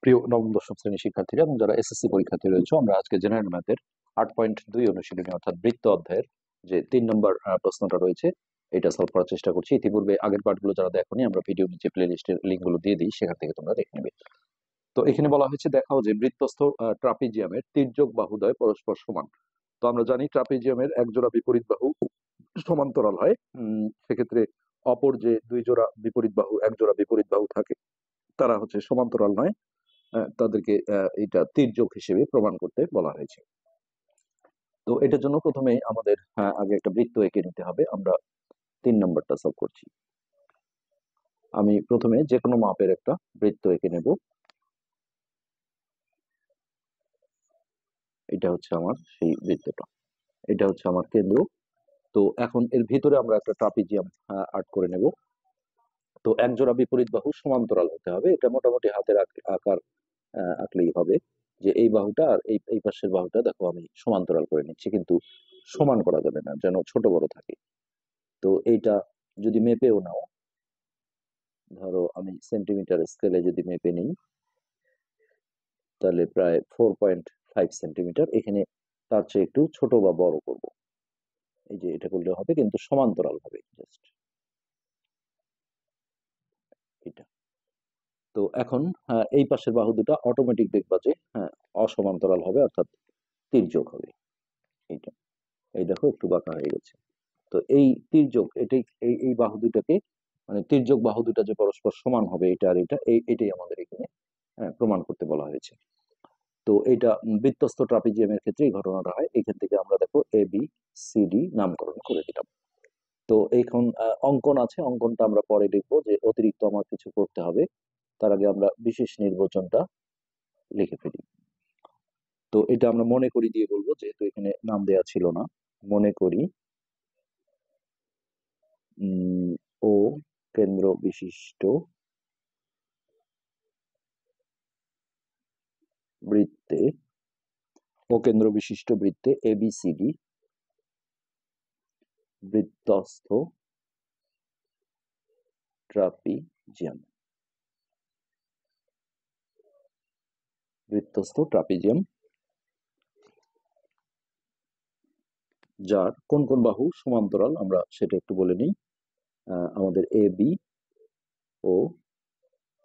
প্রিয় নবম দশম শ্রেণীর শিক্ষার্থীরা এবং যারা এসএসসি পরীক্ষার্থী রয়েছে, আমরা আজকে জেনারেল ম্যাথের 8.2 অনুশীলনী অর্থাৎ বৃত্ত অধ্যায়ের যে 3 নম্বর প্রশ্নটা রয়েছে এটা সলভ করার চেষ্টা করছি। ইতিপূর্বে আগের পার্টগুলো যারা দেখোনি, আমরা ভিডিও নিচে প্লে লিস্টের লিঙ্কগুলো দিয়ে দিই, সেখান থেকে তোমরা দেখে নেবে। তো এখানে বলা হয়েছে, দেখাও যে বৃত্তস্থ ট্রাপিজিয়ামের তির্যক বাহুদ্বয় পরস্পর সমান। তো আমরা জানি ট্রাপিজিয়ামের এক জোড়া বিপরীত বাহু সমান্তরাল হয়। সেক্ষেত্রে অপর যে দুই জোড়া বিপরীত বাহু, এক জোড়া বিপরীত বাহু থাকে, তারা হচ্ছে সমান্তরাল নয়। তাদেরকে এটা তির্যক হিসেবে প্রমাণ করতে বলা হয়েছে। তো এটার জন্য প্রথমে আমাদের আগে একটা বৃত্ত এঁকে নিতে হবে। আমরা 3 নম্বরটা সলভ করছি। আমি প্রথমে যে কোনো মাপের একটা বৃত্ত এঁকে নেব। এটা হচ্ছে আমার সেই বৃত্তটা, এটা হচ্ছে আমার কেন্দ্র। তো এখন এর ভিতরে আমরা একটা ট্রাপিজিয়াম আর্ট করে নেব। তো এক জোড়া বিপরীত বাহু সমান্তরাল হতে হবে। এটা মোটামুটি হাতের আকার আঁকলেই হবে যে এই বাহুটা আর এই এই পাশের বাহুটা দেখো আমি সমান্তরাল করে নিচ্ছি, কিন্তু সমান করা যাবে না, যেন ছোট বড় থাকে। তো এইটা যদি মেপেও নাও, ধরো আমি সেন্টিমিটার স্কেলে যদি মেপে নিই, তাহলে প্রায় 4.5 সেন্টিমিটার। এখানে তার চেয়ে একটু ছোট বা বড় করব। এই যে এটা করলে হবে, কিন্তু সমান্তরাল হবে জাস্ট এটা। তো এখন এই পাশের বাহু দুটা অটোমেটিক দেখবা যে অসমান্তরাল হবে, অর্থাৎ তির্যক হবে। এইটা, এই দেখো একটু বাঁকা হয়ে গেছে। তো এই তির্যক, এটাই এই এই বাহু দুটাকে, মানে তির্যক বাহু দুটা যে পরস্পর সমান হবে, এটা আর এটা, এটাই আমাদের এখানে প্রমাণ করতে বলা হয়েছে। তো এটা বৃত্তস্থ ট্রাপিজিয়ামের ক্ষেত্রে এই ঘটনাটা হয়। এখান থেকে আমরা দেখো এ বি সি ডি নামকরণ করে দিলাম। তো এখন অঙ্কন আছে, অঙ্কনটা আমরা পরে দেখবো যে অতিরিক্ত আমার কিছু করতে হবে। তার আগে আমরা বিশেষ নির্বাচনটা লিখে ফেলি। তো এটা আমরা মনে করি দিয়ে বলবো, যেহেতু এখানে নাম দেয়া ছিল না। মনে করি ও কেন্দ্র বিশিষ্ট বৃত্তে, ও কেন্দ্র বিশিষ্ট বৃত্তে এবিসিডি বৃত্তস্থ ট্রাপিজিয়াম, বৃত্তস্থ ট্রাপিজিয়াম যার কোন কোন বাহু সমান্তরাল আমরা সেটা একটু বলে নিই। আমাদের এ বি ও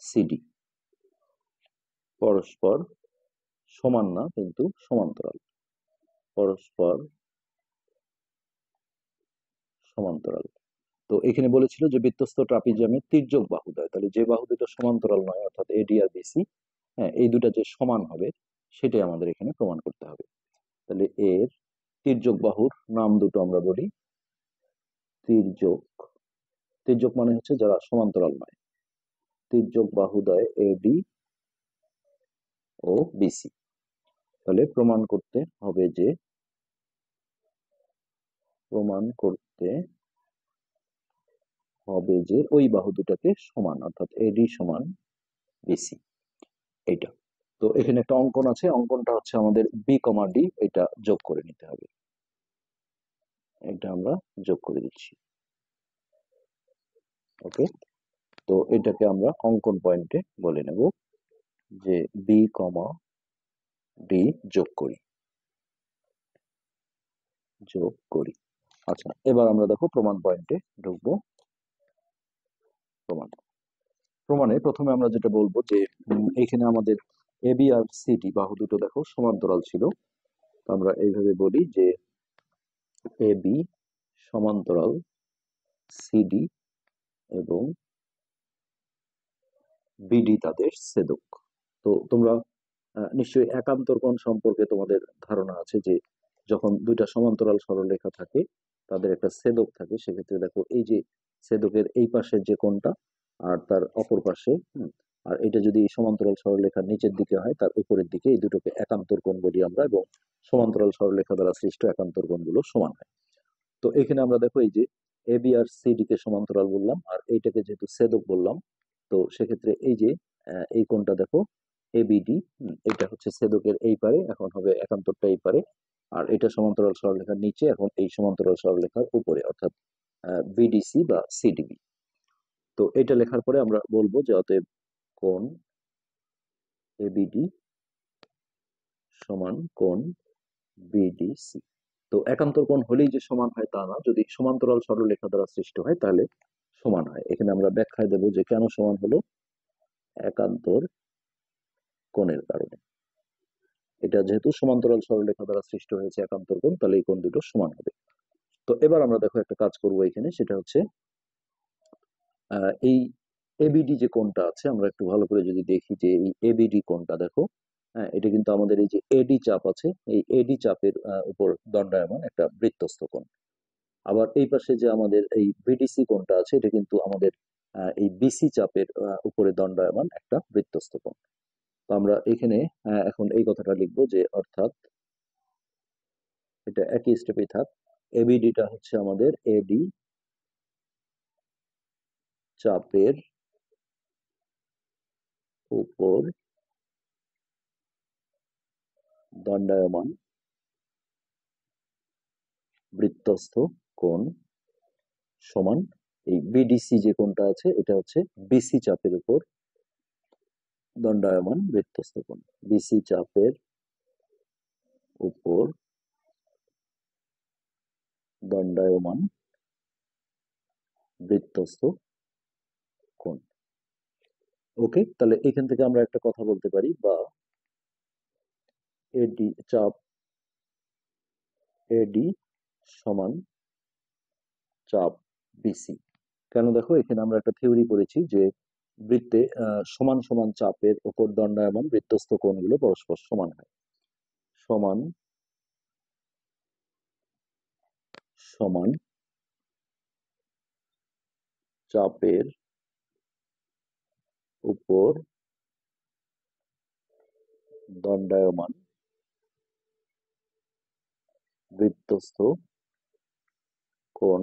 সিডি পরস্পর সমান না, কিন্তু সমান্তরাল, পরস্পর সমান্তরাল। তো এখানে বলেছিল যে বৃত্তস্থ ট্রাপিজিয়ামের তির্যক বাহুদ্বয়, তাহলে যে বাহু দুটো সমান্তরাল নয়, অর্থাৎ এডি আর বিসি, এই দুটা যে সমান হবে সেটাই আমাদের এখানে প্রমাণ করতে হবে। তাহলে এর তির্যক বাহুর নাম দুটো আমরা বলি তির্যক। তির্যক মানে হচ্ছে যারা সমান্তরাল নয়। তির্যক বাহুদ্বয় এডি ও বিসি। তাহলে প্রমাণ করতে হবে যে, প্রমাণ করতে হবে যে ওই বাহু দুটাকে সমান, অর্থাৎ এডি সমান বিসি, এইটা। তো এখানে একটা অঙ্কন আছে, অঙ্কনটা হচ্ছে আমাদের বি কমা ডি, এটা যোগ করে নিতে হবে। এটা আমরা যোগ করে দিচ্ছি। ওকে, তো এটাকে আমরা অঙ্কন পয়েন্টে বলে নেব যে বি কমা ডি যোগ করি, যোগ করি। আচ্ছা, এবার আমরা দেখো প্রমাণ পয়েন্টে ঢুকবো। প্রমাণ, প্রমাণে প্রথমে আমরা যেটা বলবো যে এখানে আমাদের এ বি আর সিডি বাহু দুটো দেখো সমান্তরাল ছিল। আমরা এইভাবে বলি যে এ বি সমান্তরাল সিডি এবং বিডি তাদের ছেদক। তো তোমরা নিশ্চয়ই একান্তর কোণ সম্পর্কে তোমাদের ধারণা আছে, যে যখন দুইটা সমান্তরাল সরলরেখা থাকে তাদের একটা ছেদক থাকে, সেক্ষেত্রে দেখো এই যে ছেদকের এই পাশের যে কোণটা আর তার অপর পাশে, আর এটা যদি সমান্তরাল সরলরেখার নিচের দিকে হয়, তার উপরের দিকে, এই দুটোকে একান্তর কোণ বলি আমরা, এবং সমান্তরাল সরলরেখা দ্বারা সৃষ্ট একান্তর কোণগুলো সমান হয়। তো এখানে আমরা দেখো এই যে এ বি আর সিডি কে সমান্তরাল বললাম, আর এইটাকে যেহেতু ছেদক বললাম, তো সেক্ষেত্রে এই যে এই কোণটা দেখো এবিডি, এটা হচ্ছে ছেদকের এই পারে, এখন হবে একান্তরটা এই পারে, আর এটা সমান্তরাল সরলরেখার নিচে, এখন এই সমান্তরাল সরলরেখার উপরে, অর্থাৎ বিডিসি বা সিডিবি। তো এটা লেখার পরে আমরা বলবো যে অতএব কোণ এবিডি সমান কোণ বিডিসি। তো একান্তর কোণ হলেই যে সমান হয় তা না, যদি সমান্তরাল সরলরেখা দ্বারা সৃষ্ট হয় তাহলে সমান হয়। এখানে আমরা ব্যাখ্যায় দেব যে কেন সমান হলো, একান্তর কোণের কারণে। এটা যেহেতু সমান্তরাল সরলরেখা দ্বারা সৃষ্ট হয়েছে একান্তর কোণ, তাহলে এই কোণ দুটো সমান হবে। তো এবার আমরা দেখো একটা কাজ করব এখানে, সেটা হচ্ছে এই এবিডি যে কোণটা আছে, আমরা একটু ভালো করে যদি দেখি যে এই এবিডি কোণটা দেখো, হ্যাঁ, এটা কিন্তু আমাদের এই যে এডি চাপ আছে, এই এডি চাপের উপর দণ্ডায়মান একটা বৃত্তস্থ কোণ। আবার এই পাশে যে আমাদের এই বিডিসি কোণটা আছে, এটা কিন্তু আমাদের এই বিসি চাপের উপরে দণ্ডায়মান একটা বৃত্তস্থ কোণ। তো আমরা এখানে এখন এই কথাটা লিখবো যে অর্থাৎ এটা একই স্টেপেই থাক, এবিডিটা হচ্ছে আমাদের এডি চাপের উপর দণ্ডায়মান বৃত্তস্থ কোণ সমান এই বিডিসি যে কোণটা আছে, এটা হচ্ছে বিসি চাপের উপর দণ্ডায়মান বৃত্তস্থ কোণ। বিসি চাপের উপর দণ্ডায়মান বৃত্তস্থ কোণ। ওকে, তাহলে এখান থেকে আমরা একটা কথা বলতে পারি, বা এডি চাপ এডি সমান চাপ বিসি। কেন, দেখো এখানে আমরা একটা থিওরি পড়েছি যে বৃত্তে সমান সমান চাপের উপর দণ্ডায়মান বৃত্তস্থ কোণগুলো পরস্পর সমান হয়। সমান সমান চাপের উপর দণ্ডায়মান বৃত্তস্থ কোণ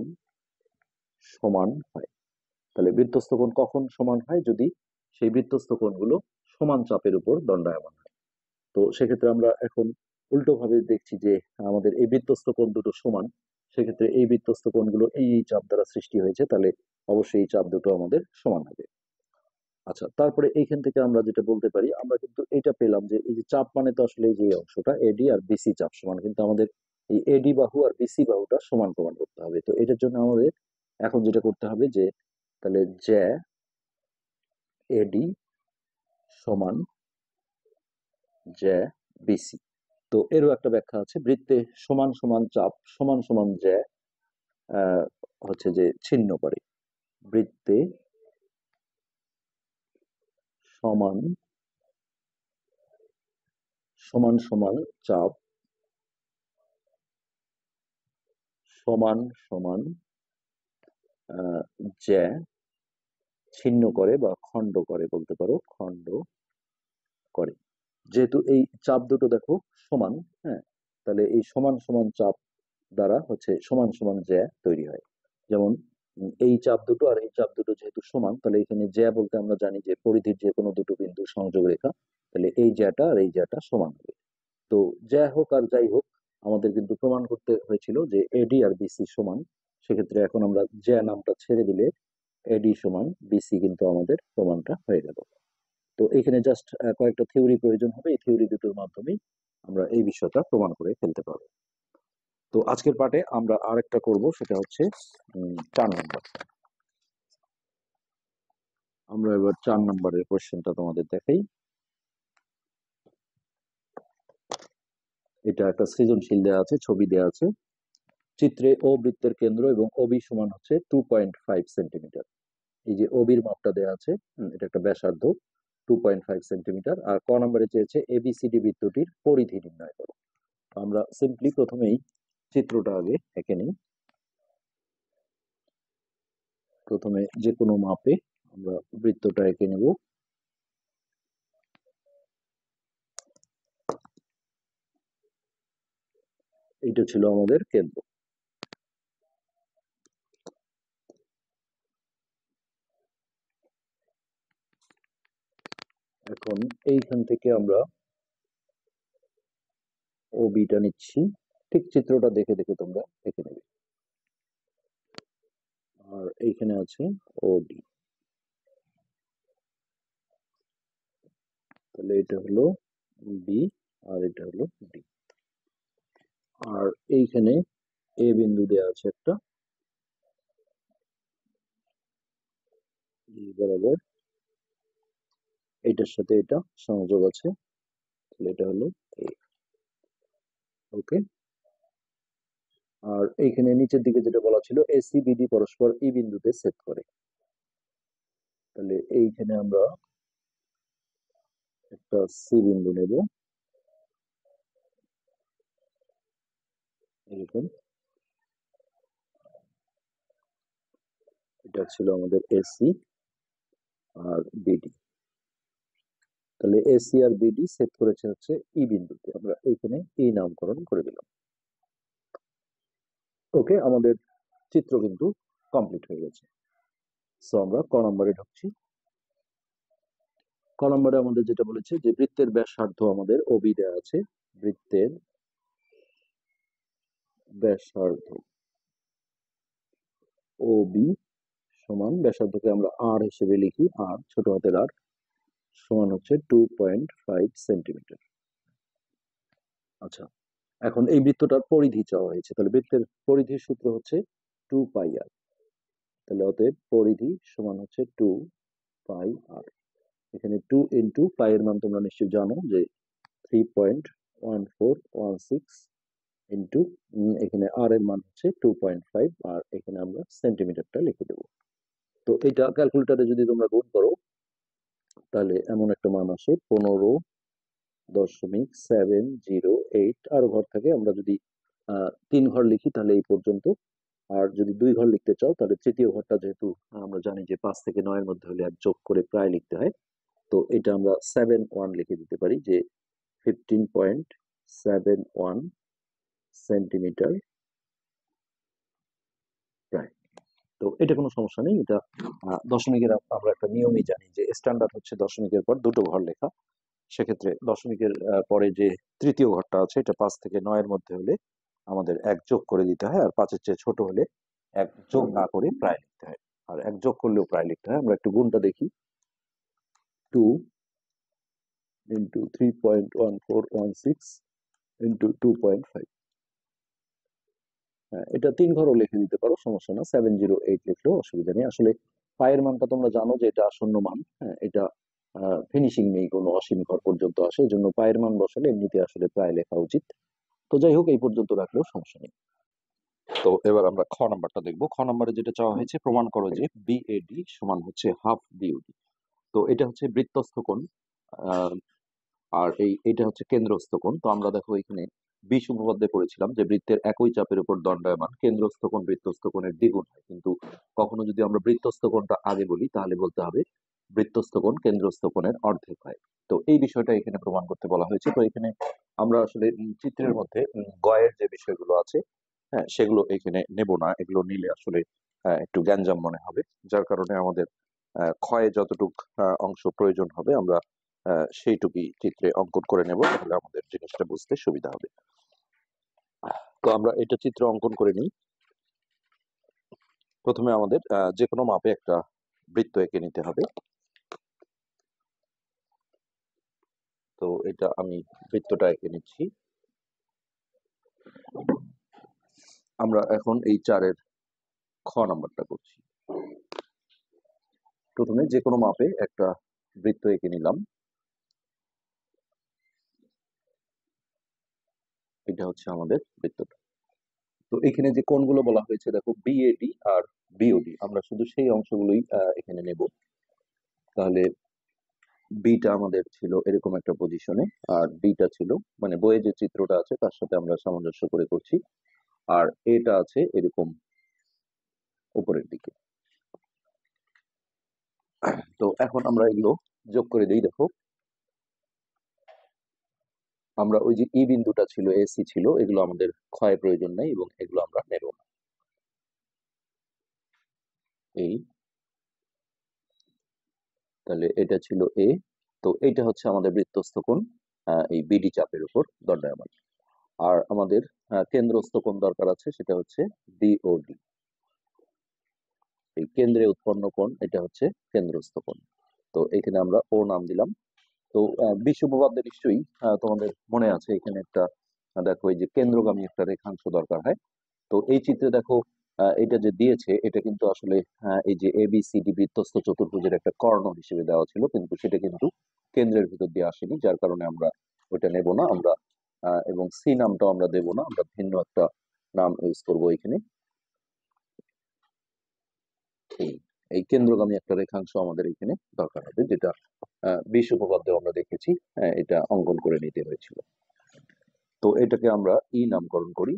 সমান হয়। তাহলে বৃত্তস্থ কোণ কখন সমান হয়, যদি সেই বৃত্তস্থ কোণগুলো সমান চাপের উপর দণ্ডায়মান হয়। তো সেক্ষেত্রে আমরা এখন উল্টো ভাবে দেখছি যে আমাদের এই বৃত্তস্থ কোণ দুটো সমান, সেক্ষেত্রে এই বৃত্তস্থ কোণগুলো এই চাপ দ্বারা সৃষ্টি হয়েছে, তাহলে অবশ্যই এই চাপ দুটো আমাদের সমান হবে। আচ্ছা, তারপরে এইখান থেকে আমরা যেটা বলতে পারি, আমরা কিন্তু এটা পেলাম যে এই যে চাপ মানে তো আসলে এই যে অংশটা এডি আর বিসি চাপ সমান, কিন্তু আমাদের এই এডি বাহু আর বিসি বাহুটা সমান প্রমাণ করতে হবে। তো এটার জন্য আমাদের এখন যেটা করতে হবে যে তাহলে জ্যা এডি সমান জ্যা বিসি। তো এরও একটা ব্যাখ্যা আছে, বৃত্তে সমান সমান চাপ সমান সমান জ্যা আহ, হচ্ছে যে ছিন্ন করে। বৃত্তে সমান সমান সমান চাপ সমান সমান আহ, জ্যা ছিন্ন করে বা খণ্ড করে বলতে পারো, খণ্ড করে। যেহেতু এই চাপ দুটো দেখো সমান, হ্যাঁ, তাহলে এই সমান সমান চাপ দ্বারা হচ্ছে সমান সমান জ্যা তৈরি হয়। যেমন এই চাপ দুটো আর এই চাপ দুটো যেহেতু সমান, তাহলে এখানে জ্যা বলতে আমরা জানি যে পরিধির যে কোনো দুটো বিন্দু সংযোগ রেখা, তাহলে এই জ্যাটা আর এই জ্যাটা সমান হবে। তো জ্যা হোক আর যাই হোক, আমাদের কিন্তু প্রমাণ করতে হয়েছিল যে এডি আর বিসি সমান। সেক্ষেত্রে এখন আমরা জ্যা নামটা ছেড়ে দিলে এডি সমান বিসি কিন্তু আমাদের প্রমাণটা হয়ে গেল। তো এখানে জাস্ট কয়েকটা থিওরি প্রয়োজন হবে, এই থিওরি দুটোর মাধ্যমেই আমরা এই বিষয়টা প্রমাণ করে ফেলতে পারবো। তো আজকের পার্টে আমরা আরেকটা করব, সেটা হচ্ছে 4 নম্বর। আমরা এবার 4 নম্বরের কোশ্চেনটা তোমাদের দেখাই। এটা একটা সৃজনশীল দেওয়া আছে, ছবি দেওয়া আছে। চিত্রে ও বৃত্তের কেন্দ্র এবং ওবি সমান হচ্ছে 2.5 সেন্টিমিটার। এই যে ওবির মাপটা দেওয়া আছে, এটা একটা ব্যাসার্ধ 2.5 সেন্টিমিটার। আর ক নম্বরে চেয়েছে এবিসিডি বৃত্তটির পরিধি নির্ণয় করো। আমরা সিম্পলি প্রথমেই চিত্রটা আগে এঁকে নিই। প্রথমে যে কোনো মাপে আমরা বৃত্তটা এঁকে নেব। এইটা ছিল আমাদের কেন্দ্র। এখন এইখান থেকে আমরা ওবিটা নিচ্ছি, ঠিক চিত্রটা দেখে দেখে তোমরা এঁকে নেবে। আর এইখানে আছে ওডি। তাহলে এটা হলো বি আর এটা হলো ডি। আর এইখানে এ বিন্দু দেওয়া আছে একটা বরাবর, এটার সাথে এটা সংযোগ আছে, তাহলে এটা হলো এ। ওকে। আর এইখানে নিচের দিকে যেটা বলা ছিল এসি বিডি পরস্পর ই বিন্দুতে ছেদ করে, তাহলে এইখানে আমরা একটা সি বিন্দু নেব এরকম। এটা ছিল আমাদের এসি আর বিডি, তাহলে এসি আর বিডি ছেদ করেছে হচ্ছে ই বিন্দুতে, আমরা এইখানে ই নামকরণ করে দিলাম। ওকে, আমাদের চিত্র কিন্তু কমপ্লিট হয়ে গেছে। সো আমরা ক নম্বরে ঢুকছি। ক নম্বরে আমাদের যেটা বলেছে যে বৃত্তের ব্যাসার্ধ আমাদের ওবি দেওয়া আছে, বৃত্তের ব্যাসার্ধ ওবি সমান, ব্যাসার্ধকে আমরা আর হিসেবে লিখি, আর ছোট হাতের আর, সমান হচ্ছে 2.5 সেন্টিমিটার। আচ্ছা, এখন এই বৃত্তটার পরিধি চাওয়া হয়েছে, তাহলে বৃত্তের পরিধির সূত্র হচ্ছে 2πr, তাহলে অতএব পরিধি সমান হচ্ছে 2πr। এখানে 2 ইন্টু পাই এর মান তোমরা নিশ্চয়ই জানো যে 3.1416 ইন্টু এখানে আর এর মান হচ্ছে 2.5, আর এখানে আমরা সেন্টিমিটারটা লিখে দেবো। তো এটা ক্যালকুলেটারে যদি তোমরা গুণ করো তাহলে এমন একটা মান আসে 15.708। আরো ঘর থাকে, আমরা যদি 3 ঘর লিখি তাহলে এই পর্যন্ত, আর যদি 2 ঘর লিখতে চাও তাহলে তৃতীয় ঘরটা যেহেতু আমরা জানি যে 5 থেকে 9 এর মধ্যে হলে আর যোগ করে প্রায় লিখতে হয়, তো এটা আমরা 7.1 লিখে দিতে পারি যে 15.71 সেন্টিমিটার প্রায়। তো এটা কোনো সমস্যা নেই, এটা দশমিকের আমরা একটা নিয়মই জানি যে স্ট্যান্ডার্ড হচ্ছে দশমিকের পর দুটো ঘর লেখা। সেক্ষেত্রে দশমিকের পরে যে তৃতীয় ঘরটা আছে এটা 5 থেকে 9 এর মধ্যে হলে আমাদের 1 যোগ করে দিতে হয়, আর 5-এর চেয়ে ছোট হলে 1 যোগ না করে প্রায় লিখতে হয়, আর 1 যোগ করলেও প্রায় লিখতে হয়। আমরা একটু গুণটা দেখি, 2 ইন্টু 3.1416 ইন্টু 2.5। হ্যাঁ, এটা 3 ঘরও লিখে দিতে পারো, সমস্যা না, 708 লিখলেও অসুবিধা নেই। আসলে পায়ের মানটা তোমরা জানো যে এটা আসন্ন মান, হ্যাঁ, এটা ফিনিশিং নেই, কোনো অসীম ঘর পর্যন্ত আসে, এই জন্য পায়ের মান বসালে এমনিতে আসলে প্রায় লেখা উচিত। তো যাই হোক, এই পর্যন্ত রাখলেও সমস্যা নেই। তো এবার আমরা খ নাম্বারটা দেখবো। খ নাম্বারে যেটা চাওয়া হয়েছে, প্রমাণ করো যে বিএডি সমান হচ্ছে হাফ বিওডি। তো এটা হচ্ছে বৃত্তস্থ কোণ, আহ, আর এটা হচ্ছে কেন্দ্রস্থ কোণ। তো আমরা দেখো এখানে বিশ উপপাদ্যে পড়েছিলাম যে বৃত্তের একই চাপের উপর দণ্ডায়মান কেন্দ্রস্থ কোণ বৃত্তস্থ কোণের দ্বিগুণ হয়, কিন্তু কখনো যদি আমরা বৃত্তস্থ কোণটা আগে বলি তাহলে বলতে হবে বৃত্তস্থ কোণ কেন্দ্রস্থ কোণের অর্ধেক হয়। তো এই বিষয়টা এখানে প্রমাণ করতে বলা হয়েছে। তো এখানে আমরা আসলে চিত্রের মধ্যে গয়ের যে বিষয়গুলো আছে, হ্যাঁ, সেগুলো এখানে নেব না, এগুলো নিলে আসলে একটু গ্যাঞ্জাম মনে হবে, যার কারণে আমাদের ক্ষয়ে যতটুক অংশ প্রয়োজন হবে আমরা সেইটুকুই চিত্রে অঙ্কন করে নেব, তাহলে আমাদের জিনিসটা বুঝতে সুবিধা হবে। তো আমরা এটা চিত্র অঙ্কন করে নিই। প্রথমে আমাদের যে কোনো মাপে একটা বৃত্ত এঁকে নিতে হবে। তো এটা আমি বৃত্তটা এঁকে নিচ্ছি। আমরা এখন এই 4-এর খ নাম্বারটা করছি। প্রথমে যে কোনো মাপে একটা বৃত্ত এঁকে নিলাম, এটা হচ্ছে আমাদের বৃত্তটা। তো এখানে যে কোণগুলো বলা হয়েছে দেখো বিএডি আর বিওডি, আমরা শুধু সেই অংশগুলোই এখানে নেব। তাহলে বিটা আমাদের ছিল এরকম একটা পজিশনে, আর ডিটা ছিল মানে বইয়ে যে চিত্রটা আছে তার সাথে আমরা সামঞ্জস্য করে করছি, আর এটা আছে এরকম উপরের দিকে। তো এখন আমরা এগুলো যোগ করে দিই। দেখো আমরা ওই যে ই বিন্দুটা ছিল, এসি ছিল, এগুলো আমাদের ক্ষয় প্রয়োজন নাই এবং এগুলো আমরা নেব না। এই তাহলে এটা ছিল এ। তো এটা হচ্ছে আমাদের বৃত্তস্থ কোণ এই বিডি চাপের উপর দণ্ডায়মান। আর আমাদের কেন্দ্রস্থ কোণ দরকার আছে, সেটা হচ্ছে ডিওডি, এই কেন্দ্রে উৎপন্ন কোণ, এটা হচ্ছে কেন্দ্রস্থ কোণ। তো এখানে আমরা ও নাম দিলাম। তো বিশ উপপাদ্যে নিশ্চয়ই তোমাদের মনে আছে এখানে একটা দেখো এই যে কেন্দ্রগামী একটা রেখাংশ দরকার হয়। তো এই চিত্রে দেখো এটা যে দিয়েছে এটা কিন্তু আসলে এই যে ABCD বৃত্তস্থ চতুর্ভুজের একটা কর্ণ হিসেবে দেওয়া ছিল, কিন্তু সেটা কিন্তু কেন্দ্রের ভিতর দিয়ে আসেনি, যার কারণে আমরা ওইটা নেব না। আমরা এবং সি নামটাও আমরা দেব না, আমরা ভিন্ন একটা নাম ইউজ করবো এখানে। এই এই কেন্দ্রগামী একটা রেখাংশ আমাদের এখানে দরকার হবে, যেটা বিশ উপপাদ্যে আমরা দেখেছি। এটা অঙ্কন করে নিতে হয়েছিল। তো এটাকে আমরা ই নামকরণ করি।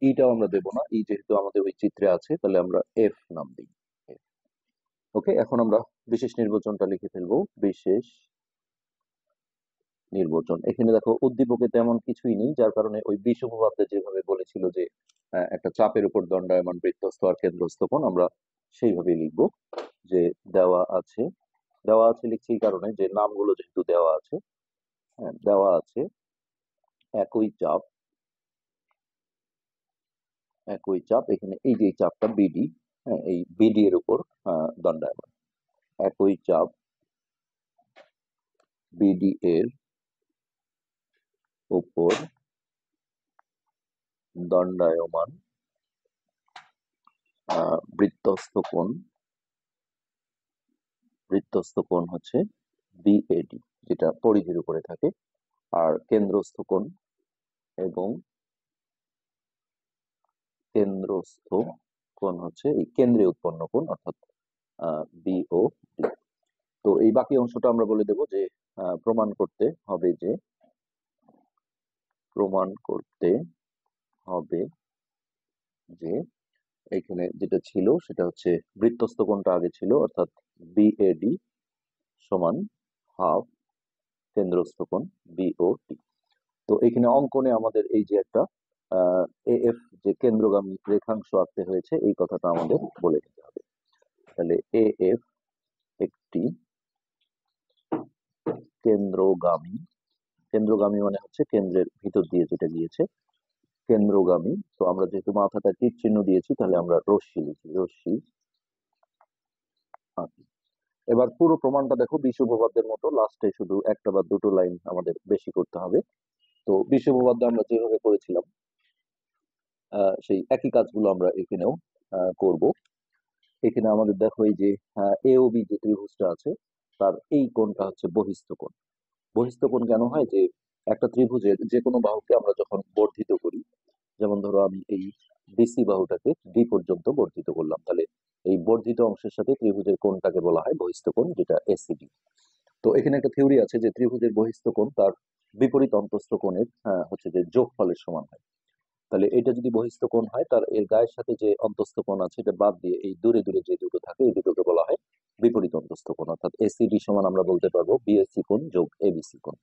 ইটাও আমরা দেব না, ই যেহেতু আমাদের ওই চিত্রে আছে, তাহলে আমরা এফ নাম দিই। ওকে, এখন আমরা বিশেষ নির্বাচনটা লিখে ফেলবো। বিশেষ নির্বাচন, এখানে দেখো উদ্দীপকে তেমন কিছুই নেই, যার কারণে ওই বিশ উপপাদ্যে যেভাবে বলেছিল যে একটা চাপের উপর দণ্ডায়মান বৃত্তস্থ আর কেন্দ্রস্থ কোণ, আমরা সেইভাবেই লিখবো যে দেওয়া আছে। দেওয়া আছে লিখছি এই কারণে যে নামগুলো যেহেতু দেওয়া আছে, দেওয়া আছে একই চাপ, একই চাপ এখানে এই যে চাপটা বিডি, এই বিডি এর উপর দণ্ডায়মান। একই চাপ বিডি এর উপর দণ্ডায়মান বৃত্তস্থ কোণ, বৃত্তস্থ কোণ হচ্ছে বিএডি, যেটা পরিধির উপরে থাকে। আর কেন্দ্রস্থ কোণ এবং কেন্দ্রস্থ কোণ হচ্ছে এই কেন্দ্রে উৎপন্ন কোণ, অর্থাৎ বিও। তো এই বাকি অংশটা আমরা বলে দেব যে প্রমাণ করতে হবে যে, প্রমাণ করতে হবে যে এখানে যেটা ছিল সেটা হচ্ছে বৃত্তস্থ কোণটা আগে ছিল, অর্থাৎ বিএডি সমান হাফ কেন্দ্রস্থ কোণ বিওটি। তো এখানে অঙ্কনে আমাদের এই যে একটা এএফ যে কেন্দ্রগামী রেখাংশ আঁকতে হয়েছে, এই কথাটা আমাদের বলে দিতে হবে। তাহলে এএফ একটি কেন্দ্রগামী, কেন্দ্রগামী মানে হচ্ছে কেন্দ্রের ভিতর দিয়ে যেটা গিয়েছে, কেন্দ্রগামী। তো আমরা যেহেতু মাথাটা তীর চিহ্ন দিয়েছি, তাহলে আমরা রশ্মি লিখি, রশ্মি আঁকি। এবার পুরো প্রমাণটা দেখো বিশ উপপাদ্যের মতো, লাস্টে শুধু একটা বা দুটো লাইন আমাদের বেশি করতে হবে। তো বিশ উপপাদ্য আমরা যেভাবে করেছিলাম সেই একই কাজগুলো আমরা এখানেও করব। এখানে আমাদের দেখো এই যে এ ও বি যে ত্রিভুজটা আছে, তার এই কোণটা হচ্ছে বহিস্থ কোণ। বহিস্থ কোণ কেন হয়? যে একটা ত্রিভুজের যে কোনো বাহুকে আমরা যখন বর্ধিত করি, যেমন ধরো আমি এই বিসি বাহুটাকে ডি পর্যন্ত বর্ধিত করলাম, তাহলে এই বর্ধিত অংশের সাথে ত্রিভুজের কোণটাকে বলা হয় বহিস্থ কোণ, যেটা এসিডি। তো এখানে একটা থিওরি আছে যে ত্রিভুজের বহিস্থ কোণ তার বিপরীত অন্তস্থ কোণের হচ্ছে যে যোগফলের সমান হয়। তাহলে এটা যদি বহিস্থ কোণ হয়, তার এর গায়ের সাথে যে অন্তস্থ কোণ আছে এটা বাদ দিয়ে এই দূরে দূরে যে দুটো থাকে এই দুটোকে বলা হয় বিপরীত অন্তস্থ কোণ, অর্থাৎ এসিডি সমান আমরা বলতে পারবো বিএসসি কোণ যোগ এবিসি কোণ।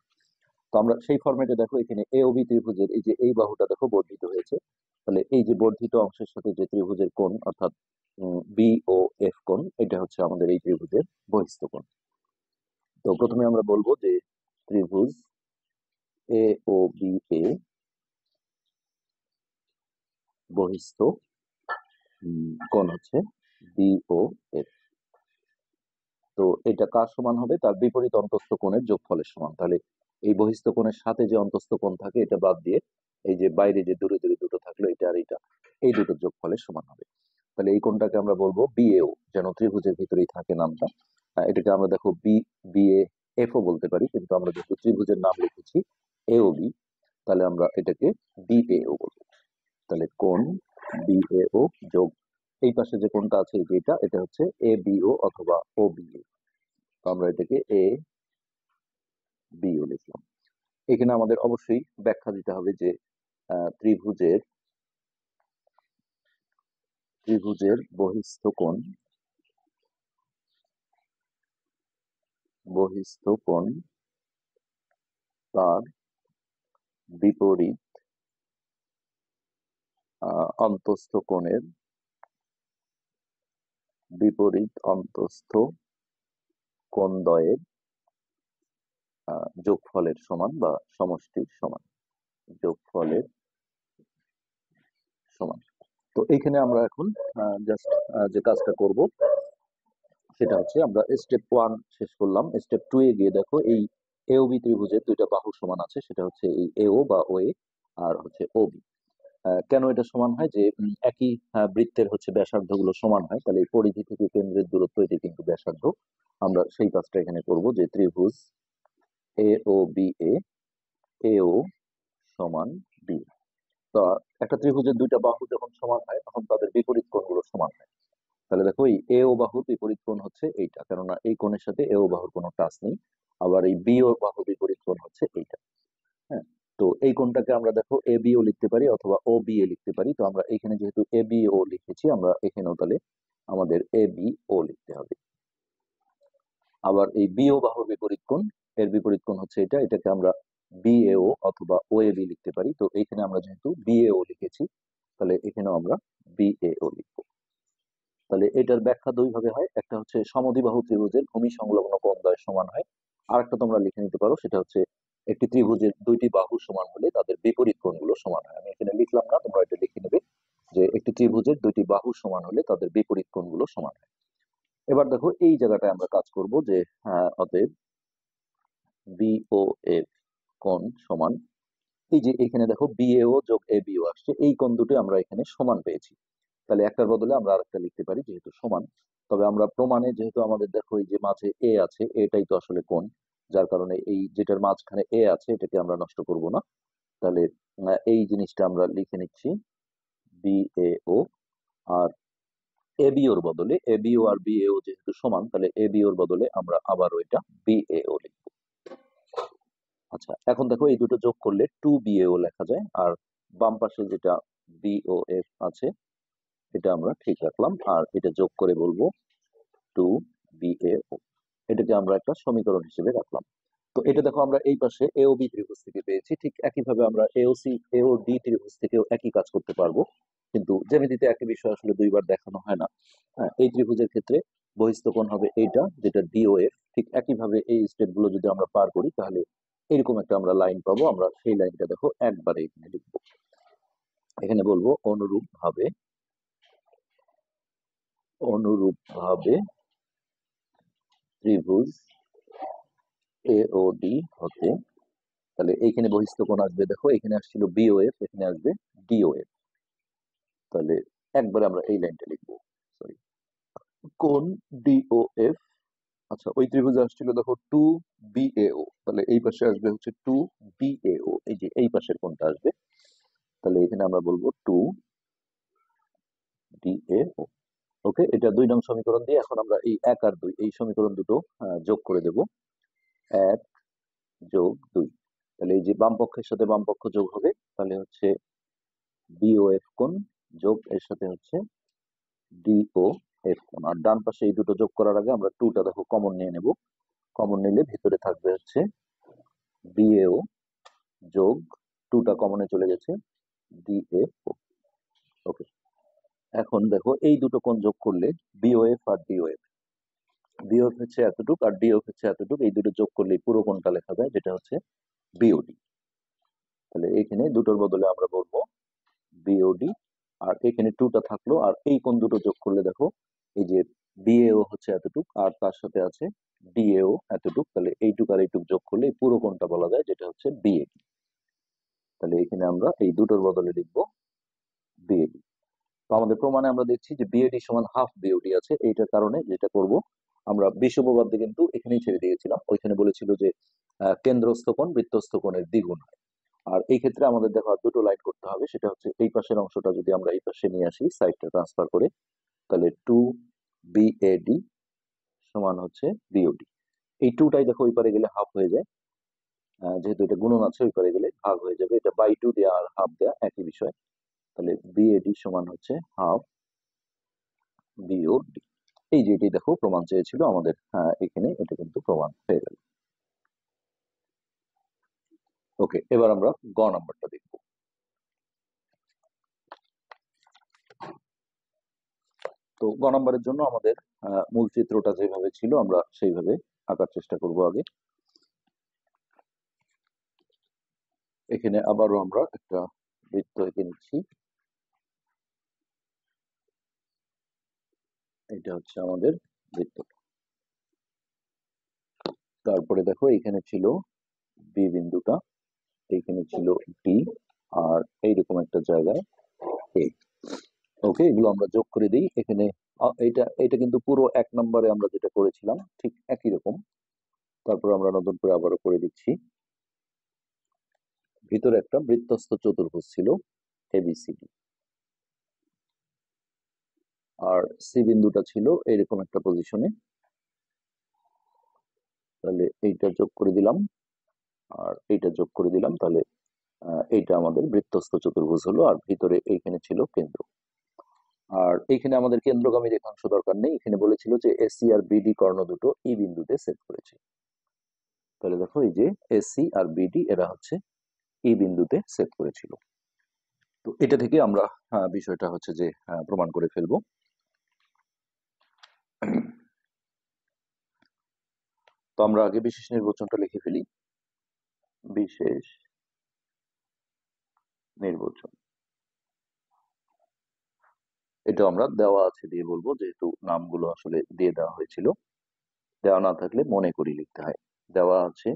তো আমরা সেই ফরম্যাটে দেখো এখানে এ ও বি ত্রিভুজের এই যে এই বাহুটা দেখো বর্ধিত হয়েছে, তাহলে এই যে বর্ধিত অংশের সাথে যে ত্রিভুজের কোণ, অর্থাৎ বি ও এফ কোণ, এটা হচ্ছে আমাদের এই ত্রিভুজের বহিস্থ কোণ। তো প্রথমে আমরা বলবো যে ত্রিভুজ এ ও বি এ বহিস্থ কোণ হচ্ছে বি ও এফ। তো এটা কার সমান হবে? তার বিপরীত অন্তস্থ কোণের যোগফলের সমান। তাহলে এই বহিস্থ কোণের সাথে যে অন্তস্থ কোণ থাকে এটা বাদ দিয়ে এই যে বাইরে যে দূরে দূরে দুটো থাকলো এটা আর এটা, এই দুটো যোগফলের সমান হবে। তাহলে এই কোণটাকে আমরা বলবো বিএও, যেন ত্রিভুজের ভিতরেই থাকে নামটা। এটাকে আমরা দেখো বিএ এফ ও বলতে পারি, কিন্তু আমরা যেহেতু ত্রিভুজের নাম লিখেছি এও বি, তাহলে আমরা এটাকে বিএও বলবো। তাহলে কোণ বিএও যোগ এই পাশে যে কোণটা আছে যেটা, এটা হচ্ছে এ বিও অথবা ও বিএ। তো আমরা এটাকে এ বিও লিখলাম। এখানে আমাদের অবশ্যই ব্যাখ্যা দিতে হবে যে ত্রিভুজের ত্রিভুজের বহিস্থ কোণ, বহিস্থ কোণ তার বিপরীত অন্তস্থ কোণের বিপরীত অন্তস্থ কোণদ্বয়ের যোগফলের সমান বা সমষ্টির সমান, যোগফলের সমান। তো এইখানে আমরা এখন জাস্ট যে কাজটা করব সেটা হচ্ছে আমরা স্টেপ 1 শেষ করলাম। স্টেপ 2 এ গিয়ে দেখো এই এওবি ত্রিভুজের দুইটা বাহু সমান আছে, সেটা হচ্ছে এই এও বা ওএ আর হচ্ছে ওবি। কেন এটা সমান হয়? যে একই বৃত্তের হচ্ছে ব্যাসার্ধ গুলো সমান হয়, তাহলে এই পরিধি থেকে কেন্দ্রের দূরত্ব এটি কিন্তু ব্যাসার্ধ। আমরা সেই কাজটা এখানে করব, যে ত্রিভুজ এ ও বি এও সমান বি। তো একটা ত্রিভুজের দুইটা বাহু যখন সমান হয় তখন তাদের বিপরীত কোণগুলো সমান হয়। তাহলে দেখো এই এ ও বাহুর বিপরীত কোণ হচ্ছে এইটা, কেননা এই কোণের সাথে এ ও বাহুর কোনো টাচ নেই। আবার এই বি ও বাহুর বিপরীত কোণ হচ্ছে এইটা। হ্যাঁ, তো এই কোণটাকে আমরা দেখো এ বি ও লিখতে পারি অথবা ও বি এ লিখতে পারি। তো আমরা এখানে যেহেতু এ বি ও লিখেছি, আমরা এখানেও তাহলে আমাদের এ বি ও লিখতে হবে। আবার এই বি ও বাহুর বিপরীত কোণ, এর বিপরীত কোণ হচ্ছে এটা, এটাকে আমরা বি এ ও অথবা ও এ বি লিখতে পারি। তো এইখানে আমরা যেহেতু বি এ ও লিখেছি, তাহলে এখানেও আমরা বি এ ও লিখবো। তাহলে এটার ব্যাখ্যা দুই ভাবে হয়, একটা হচ্ছে সমদ্বিবাহু ত্রিভুজের ভূমি সংলগ্ন কোণদ্বয় সমান হয়, আর একটা তোমরা লিখে নিতে পারো, সেটা হচ্ছে একটি ত্রিভুজের দুইটি বাহু সমান হলে তাদের বিপরীত কোণগুলো সমান হয়। আমি এখানে লিখলাম না, তোমরা এটা লিখে নেবে যে একটি ত্রিভুজের দুইটি বাহু সমান হলে তাদের বিপরীত কোণগুলো সমান হয়। এবার দেখো এই জায়গাটায় আমরা কাজ করব যে অতএব বিও এফ কোণ সমান, এই যে এখানে দেখো বিএও যোগ এ বিও আসছে, এই কোণ দুটো আমরা এখানে সমান পেয়েছি। তাহলে একটার বদলে আমরা আরেকটা লিখতে পারি যেহেতু সমান। তবে আমরা প্রমাণে যেহেতু আমাদের দেখো এই যে মাঝে এ আছে, এটাই তো আসলে কোণ, যার কারণে এই যেটার মাঝখানে এ আছে এটাকে আমরা নষ্ট করব না। তাহলে এই জিনিসটা আমরা লিখে নিচ্ছি বিএও। আর এ বিওর বদলে এ বিও আর বিএও যেহেতু সমান, তাহলে এ বিওর বদলে আমরা আবার ওইটা বিএও লিখবো। আচ্ছা, এখন দেখো এই দুটো যোগ করলে টু বিএও লেখা যায়, আর বাম পাশে যেটা বিওএফ আছে এটা আমরা ঠিক রাখলাম, আর এটা যোগ করে বলবো টু বিএও। এটাকে আমরা একটা সমীকরণ হিসেবে রাখলাম। তো এটা দেখো আমরা এই পাশে এও বি ত্রিভুজ থেকে পেয়েছি, ঠিক একইভাবে আমরা এওসি এও ডি ত্রিভুজ থেকেও একই কাজ করতে পারবো। কিন্তু জ্যামিতিতে একই বিষয় আসলে দুইবার দেখানো হয় না। হ্যাঁ, এই ত্রিভুজের ক্ষেত্রে বহিস্থ কোণ হবে এইটা, যেটা ডিওএফ। ঠিক একইভাবে এই স্টেপ গুলো যদি আমরা পার করি তাহলে এরকম একটা আমরা লাইন পাবো। আমরা সেই লাইনটা দেখো একবারে এখানে লিখবো। এখানে বলবো অনুরূপভাবে ত্রিভুজ এ ও ডি হতে, তাহলে এইখানে বহিস্থ কোণ আসবে, দেখো এখানে আসছিল বিওএফ, এখানে আসবে ডিওএফ। তাহলে একবারে আমরা এই লাইনটা লিখবো, সরি, কোণ ডিওএফ। আচ্ছা, ওই ত্রিভুজে আসছিল দেখো টু বিএও, তাহলে এই পাশে আসবে হচ্ছে টু বিএও, এই যে এই পাশের কোণটা আসবে। তাহলে এখানে আমরা বলবো টু ডিএও। ওকে, এটা 2 নং সমীকরণ দিয়ে এখন আমরা এই 1 আর 2 এই সমীকরণ দুটো যোগ করে দেব। 1 যোগ 2, তাহলে এই যে বাম পক্ষের সাথে বাম পক্ষ যোগ হবে, তাহলে হচ্ছে বিওএফ কোণ যোগ এর সাথে হচ্ছে ডিওএফ কোণ। আর ডান পাশে এই দুটো যোগ করার আগে আমরা টুটা দেখো কমন নিয়ে নেব। কমন নিলে ভিতরে থাকবে হচ্ছে বিএও যোগ টুটা কমনে চলে গেছে ডিএফও। ওকে, এখন দেখো এই দুটো কোণ যোগ করলে বিওএফ আর ডিওএফ, বিওএফ হচ্ছে এতটুক আর ডিওএফ হচ্ছে এতটুক, এই দুটো যোগ করলে পুরো কোণটা লেখা যায়, যেটা হচ্ছে বিওডি। তাহলে এখানে দুটোর বদলে আমরা বলবো বিওডি। আর এখানে টুটা থাকলো, আর এই কোণ দুটো যোগ করলে দেখো এই যে বিএও হচ্ছে এতটুক আর তার সাথে আছে ডিএও এতটুক, তাহলে এইটুক আর এইটুক যোগ করলে এই পুরো কোণটা বলা যায়, যেটা হচ্ছে বিএডি। তাহলে এখানে আমরা এই দুটোর বদলে লিখবো বিএডি। তো আমাদের প্রমাণে আমরা দেখছি যে বিএডি সমান হাফ বিওডি আছে। এইটার কারণে যেটা করব, আমরা বিষ উপপাদ্য কিন্তু এখানেই ছেড়ে দিয়েছিলাম, ওইখানে বলেছিল যে কেন্দ্রস্থ কোণ বৃত্তস্থ কোণের দ্বিগুণ হয়। আর এই ক্ষেত্রে আমাদের দেখো আর দুটো লাইন করতে হবে, সেটা হচ্ছে এই পাশের অংশটা যদি আমরা এই পাশে নিয়ে আসি, সাইডটা ট্রান্সফার করে, তাহলে টু বিএডি সমান হচ্ছে বিওডি। এই টুটাই দেখো ওই পারে গেলে হাফ হয়ে যায়, যেহেতু এটা গুণন আছে ওই পারে গেলে ভাগ হয়ে যাবে, এটা বাই টু দেওয়া আর হাফ দেওয়া একই বিষয়। তাহলে বিএডি সমান হচ্ছে হাফ বিওডি। এই যে এটি দেখো প্রমাণ চেয়েছিল আমাদের, এখানে এটা কিন্তু প্রমাণ হয়ে গেল। ওকে, এবার আমরা গ নাম্বারটা দেখব। তো গ নাম্বারের জন্য আমাদের মূল চিত্রটা যেভাবে ছিল আমরা সেইভাবে আঁকার চেষ্টা করব আগে। এখানে আবারও আমরা একটা বৃত্ত এঁকে নিচ্ছি। এটা হচ্ছে আমাদের বৃত্ত। তারপরে দেখো এখানে ছিল বি বিন্দুটা, এইখানে ছিল ডি, আর এইরকম একটা জায়গায় এ। ওকে, এগুলো আমরা যোগ করে দিই এখানে। এটা এটা কিন্তু পুরো 1 নম্বরে আমরা যেটা করেছিলাম ঠিক একই রকম। তারপর আমরা নতুন করে আবারও করে দিচ্ছি। ভিতরে একটা বৃত্তস্থ চতুর্ভুজ ছিল এবিসিডি, আর সি বিন্দুটা ছিল এরকম একটা পজিশনে। তাহলে এইটা যোগ করে দিলাম আর এইটা যোগ করে দিলাম, তাহলে এইটা আমাদের বৃত্তস্থ চতুর্ভুজ হলো, আর ভিতরে এইখানে ছিল কেন্দ্র। আর এইখানে আমাদের কেন্দ্রগামী রেখাংশ দরকার নেই, এখানে বলেছিল যে এসি আর বিডি কর্ণ দুটো ই বিন্দুতে সেট করেছে। তাহলে দেখো এই যে এসি আর বিডি এরা হচ্ছে ই বিন্দুতে সেট করেছিল। তো এটা থেকে আমরা বিষয়টা হচ্ছে যে প্রমাণ করে ফেলবো। তো আমরা আগে বিশেষ নির্বাচনটা লিখে ফেলি। বিশেষ নির্বাচন, এটা আমরা দেওয়া আছে দিয়ে বলবো, যেহেতু নামগুলো আসলে দিয়ে দেওয়া হয়েছিল। দেওয়া না থাকলে মনে করি লিখতে হয়। দেওয়া আছে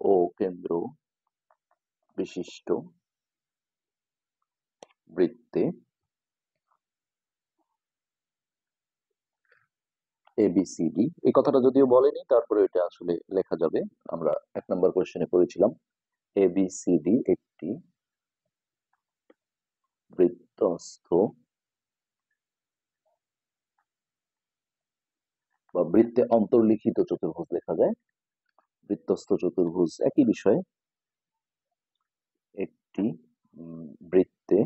ও কেন্দ্র বিশিষ্ট বৃত্তে এবিসিডি। এই কথাটা যদিও বলেনি, তারপরে এটা আসলে লেখা যাবে। আমরা 1 নম্বর কোশ্চেনে পড়েছিলাম এবিসিডি একটি বৃত্তস্থ বা বৃত্তে অন্তর্লিখিত চতুর্ভুজ লেখা যায়। বৃত্তস্থ চতুর্ভুজ একই বিষয়। একটি বৃত্তে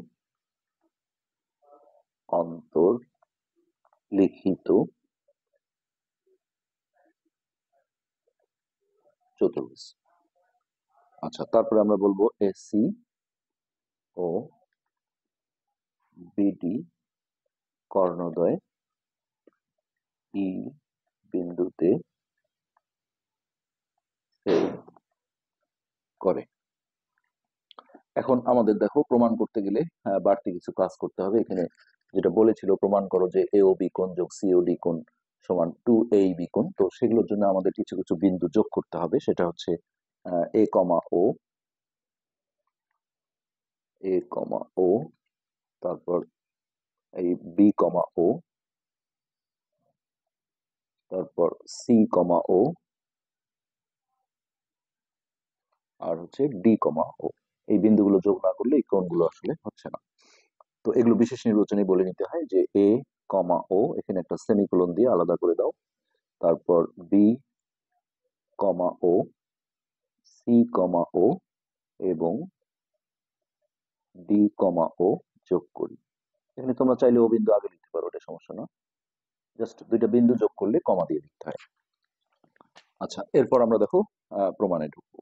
অন্তর্লিখিত চতুর্ভুজ। আচ্ছা, তারপরে আমরা বলবো এসি ও বিডি কর্ণদ্বয় ই বিন্দুতে ছেদ করে। এখন আমাদের দেখো প্রমাণ করতে গেলে বাড়তি কিছু কাজ করতে হবে। এখানে যেটা বলেছিল প্রমাণ করো যে এ ও বি কোণ যোগ সি ও ডি কোণ সমান 2 AB কোণ, তো সেগুলোর জন্য আমাদের কিছু কিছু বিন্দু যোগ করতে হবে। সেটা হচ্ছে এ কমা ও, এ কমা ও, তারপর এই বি কমা ও, তারপর সি কমা ও, আর হচ্ছে ডি কমা ও। এই বিন্দুগুলো যোগ না করলে এই কোণগুলো আসলে হচ্ছে না। তো এগুলো বিশেষ নির্বাচনে বলে নিতে হয় যে এ কমা ও, এখানে একটা সেমিকোলন দিয়ে আলাদা করে দাও। তারপর বি কমা ও, সি কমা ও এবং ডি কমা ও যোগ করি। এখানে তোমরা চাইলে ও বিন্দু আগে লিখতে পারো, ওটা সমস্যা না। জাস্ট দুইটা বিন্দু যোগ করলে কমা দিয়ে লিখতে হয়। আচ্ছা, এরপর আমরা দেখো প্রমাণে ঢুকবো।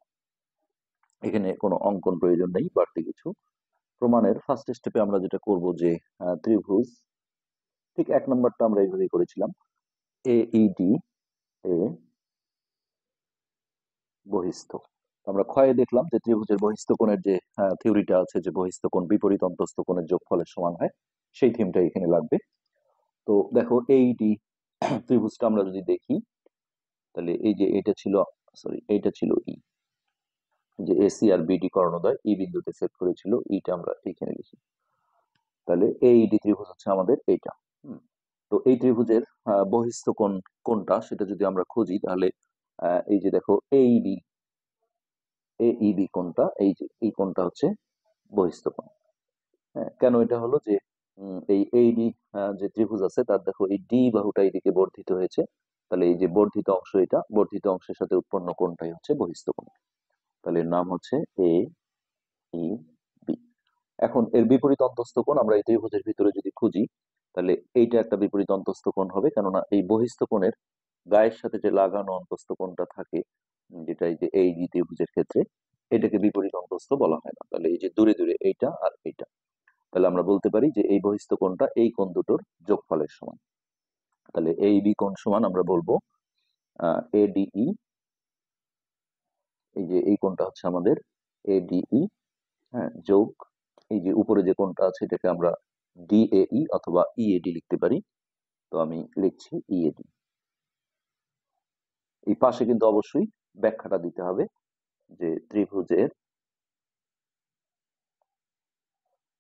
এখানে কোনো অঙ্কন প্রয়োজন নেই বাড়তি কিছু। প্রমাণের ফার্স্ট স্টেপে আমরা যেটা করব যে ত্রিভুজ, ঠিক 1 নম্বরটা আমরা এইভাবেই করেছিলাম। AED এ বহিস্থ। আমরা ক্ষয়ে দেখলাম যে ত্রিভুজের বহিস্থ কোণের যে থিওরিটা আছে, যে বহিস্থ কোণ বিপরীত অন্তস্থ কোণের যোগফলের সমান হয়, সেই থিমটা এখানে লাগবে। তো দেখো এইডি ত্রিভুজটা আমরা যদি দেখি, তাহলে এই যে এটা ছিল, সরি এইটা ছিল ই, যে এসি আর বিডি কর্ণদ্বয় ই বিন্দুতে সেট করেছিল, ইটা আমরা এখানে লিখি। তাহলে এইডি ত্রিভুজ হচ্ছে আমাদের এইটা। তো এই ত্রিভুজের বহিস্থ কোণ কোনটা সেটা যদি আমরা খুঁজি, তাহলে এই যে দেখো এইডি এইবি কোণটা, এই যে এই কোণটা হচ্ছে বহিস্থ কোণ। হ্যাঁ, কেন এটা হলো যে এই এইডি যে ত্রিভুজ আছে তার দেখো এই ডি বাহুটা এইদিকে বর্ধিত হয়েছে, তাহলে এই যে বর্ধিত অংশ, এটা বর্ধিত অংশের সাথে উৎপন্ন কোণটাই হচ্ছে বহিস্থ কোণ। তাহলে এর নাম হচ্ছে এ ই বি। এখন এর বিপরীত অন্তস্থ কোণ আমরা এই ত্রিভুজের ভিতরে যদি খুঁজি, তাহলে এইটা একটা বিপরীত অন্তস্থ কোণ হবে, কেননা এই বহিস্থ কোণের গায়ের সাথে যে লাগানো অন্তস্থ কোণটা থাকে, যেটা এই যে এই ত্রিভুজের ক্ষেত্রে, এটাকে বিপরীত অন্তস্থ বলা হয় না। তাহলে এই যে দূরে দূরে এইটা আর এইটা, তাহলে আমরা বলতে পারি যে এই বহিস্থ কোণটা এই কোণ দুটোর যোগফলের সমান। তাহলে এই বি কোণ সমান আমরা বলবো এডিই, এই যে এই কোণটা হচ্ছে আমাদের এডিই, হ্যাঁ, যোগ এই যে উপরে যে কোণটা আছে এটাকে আমরা ডিএই অথবা ইএডি লিখতে পারি। তো আমি লিখছি ইএডি। এই পাশে কিন্তু অবশ্যই ব্যাখ্যাটা দিতে হবে যে ত্রিভুজের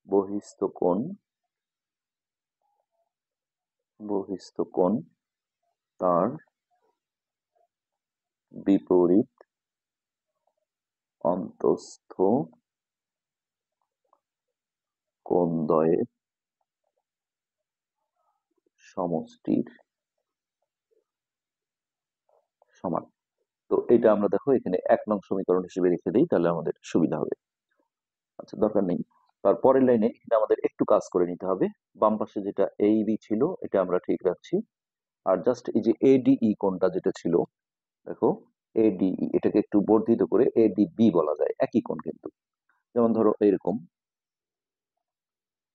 বহিস্থ কোণ তার বিপরীত অন্তঃস্থ কোণদ্বয়ের সমষ্টির সমান। তো এটা আমরা দেখো এখানে 1 নং সমীকরণ হিসেবে রেখে দিই, তাহলে আমাদের সুবিধা হবে। আচ্ছা, দরকার নেই। তারপরের লাইনে এখানে আমাদের একটু কাজ করে নিতে হবে। বাম পাশে যেটা এই বি ছিল এটা আমরা ঠিক রাখছি, আর জাস্ট এই যে এডিই কোণটা যেটা ছিল, দেখো এডিই এটাকে একটু বর্ধিত করে এডিবি বলা যায়, একই কোণ কিন্তু। যেমন ধরো এরকম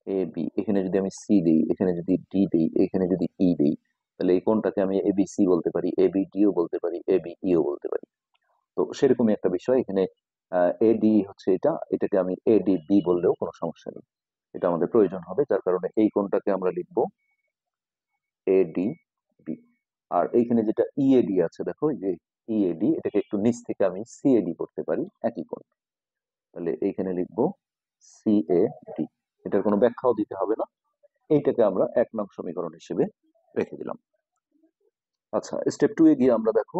এ বি, এখানে যদি আমি সি দিই, এখানে যদি ডি দিই, এখানে যদি ই দিই, তাহলে এই কোণটাকে আমি এ বি সি বলতে পারি, এ বি ডিও বলতে পারি, এ বি ইও বলতে পারি। তো সেরকমই একটা বিষয় এখানে। এডি হচ্ছে এটাকে আমি এডি বি বললেও কোনো সমস্যা নেই, এটা আমাদের প্রয়োজন হবে, যার কারণে এই কোণটাকে আমরা লিখবো এডি বি। আর এইখানে যেটা ইএডি আছে, দেখো এই যে ইএডি, এটাকে একটু নিচ থেকে আমি সিএডি করতে পারি, একই কোণ। তাহলে এইখানে লিখবো সিএডি, এটার কোনো ব্যাখ্যাও দিতে হবে না, এইটাকে আমরা 1 নং সমীকরণ হিসেবে রেখে দিলাম। আচ্ছা, স্টেপ 2 এ গিয়ে আমরা দেখো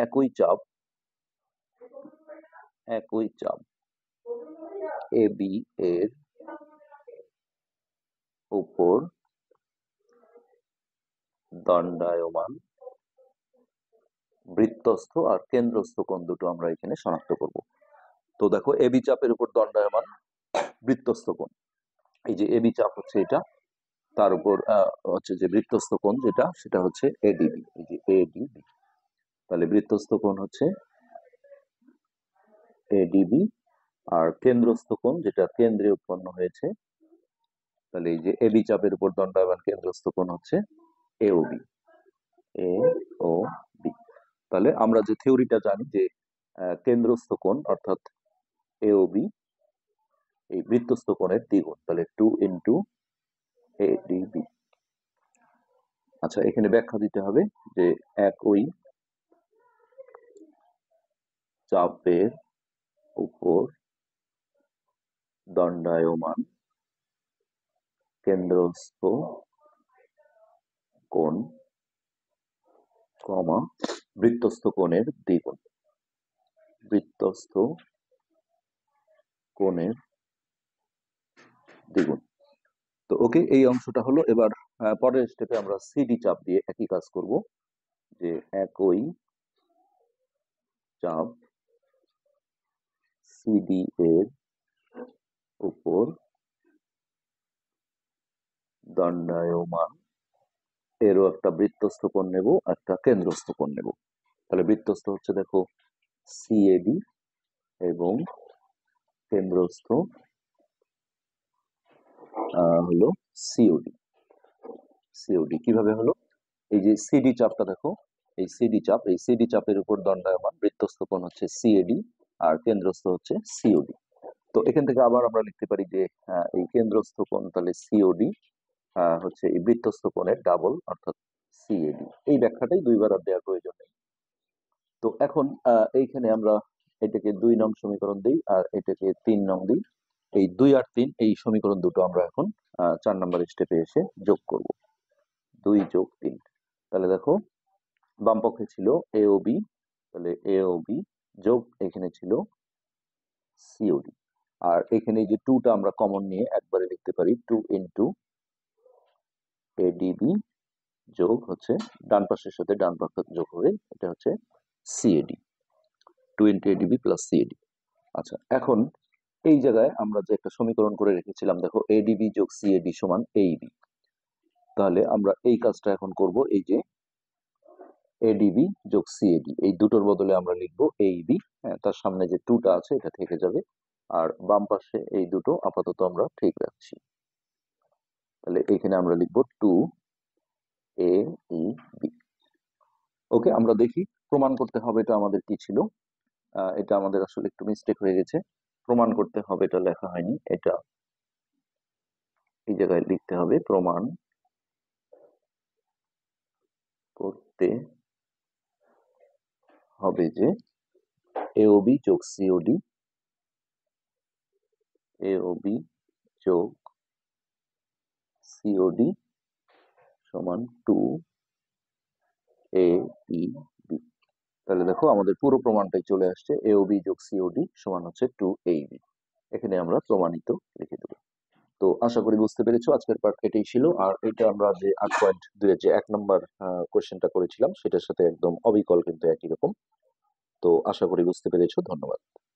একই চাপ এ বি এর উপর দণ্ডায়মান বৃত্তস্থ আর কেন্দ্রস্থ কোণ দুটো আমরা এখানে শনাক্ত করব। তো দেখো এবি চাপের উপর দণ্ডায়মান বৃত্তস্থ কোণ, এই যে এবি চাপ হচ্ছে এটা, তার উপর হচ্ছে যে বৃত্তস্থ কোণ যেটা, সেটা হচ্ছে এডিবি, এই যে এডিবি। তাহলে বৃত্তস্থ কোণ হচ্ছে এডিবি, আর কেন্দ্রস্থ কোণ যেটা কেন্দ্রে উৎপন্ন হয়েছে, তাহলে এই যে এবি চাপের উপর দণ্ডায়মান কেন্দ্রস্থ কোণ হচ্ছে এওবি, এওবি। তাহলে আমরা যে থিওরিটা জানি যে কেন্দ্রস্থ কোণ অর্থাৎ এওবি এই বৃত্তস্থ কোণের দ্বিগুণ, তাহলে 2 ইন্টু এডিবি। আচ্ছা, এখানে ব্যাখ্যা দিতে হবে যে একই চাপের উপর দণ্ডায়মান কেন্দ্রস্থ কোণ কমা বৃত্তস্থ কোণের দ্বিগুণ, বৃত্তস্থ কোণের দ্বিগুণ। তো ওকে, এই অংশটা হলো। এবার পরের স্টেপে আমরা সিডি চাপ দিয়ে একই কাজ করব, যে একই চাপ সিডি এর উপর দণ্ডায়মান, এরও একটা বৃত্তস্থ কোণ নেব, একটা কেন্দ্রস্থ কোণ নেব। তাহলে বৃত্তস্থ হচ্ছে দেখো সিএডি এবং কেন্দ্রস্থ হলো সিওডি। সিওডি কিভাবে হলো? এই যে সিডি চাপটা দেখো, এই সিডি চাপের উপর দণ্ডায়মান বৃত্তস্থ কোণ হচ্ছে সিএডি, আর কেন্দ্রস্থ হচ্ছে সিওডি। তো এখান থেকে আবার আমরা লিখতে পারি যে এই কেন্দ্রস্থ কোণ তাহলে সিওডি হচ্ছে এই বৃত্তস্থ কোণের ডাবল অর্থাৎ সিএডি। এই ব্যাখ্যাটাই দুইবার আর দেওয়ার প্রয়োজন নেই। তো এখন এইখানে আমরা এটাকে 2 নং সমীকরণ দিই আর এটাকে 3 নং দিই। এই 2 আর 3 এই সমীকরণ দুটো আমরা এখন 4 নম্বর স্টেপে এসে যোগ করব। 2 যোগ 3, তাহলে দেখো বাম পক্ষে ছিল এওবি, তাহলে এওবি যোগ এখানে ছিল সিওডি, আর এখানে যে 2টা আমরা কমন নিয়ে একবারে লিখতে পারি 2 ইন্টু এডিবি যোগ হচ্ছে ডান পাশের সাথে ডান পাশ যোগ হবে, এটা হচ্ছে CAD, 2 into ADB plus CAD. আচ্ছা, এখন এই জায়গায় আমরা যে একটা সমীকরণ করে রেখেছিলাম, দেখো এডিবি যোগ সিএডি সমান এইবি। তাহলে আমরা এই কাজটা এখন করব, এই যে এডিবি যোগ সিএডি এই দুটোর বদলে আমরা লিখবো এইবি। হ্যাঁ, তার সামনে যে 2টা আছে এটা থেকে যাবে, আর বাম পাশে এই দুটো আপাতত আমরা ঠিক রাখছি। তাহলে এখানে আমরা লিখবো 2 এ ই বি। ওকে, আমরা দেখি প্রমাণ করতে হবে এটা আমাদের কি ছিল। এটা আমাদের আসলে একটু মিস্টেক হয়ে গেছে, প্রমাণ করতে হবে, এটা লেখা হয়নি, এটা এই জায়গায় লিখতে হবে প্রমাণ করতে হবে যে এওবি যোগ সিওডি, এওবি যোগ সিওডি সমান 2 বি। তাহলে দেখো আমাদের পুরো প্রমাণটাই চলে আসছে, এওবি যোগ সিওডি সমান হচ্ছে 2 এখানে আমরা প্রমাণিত লিখে দেবো। তো আশা করি বুঝতে পেরেছো, আজকের পার্ট এটাই ছিল। আর এটা আমরা যে 8.2 এর যে 1 নম্বর কোশ্চেনটা করেছিলাম সেটার সাথে একদম অবিকল কিন্তু একই রকম। তো আশা করি বুঝতে পেরেছো। ধন্যবাদ।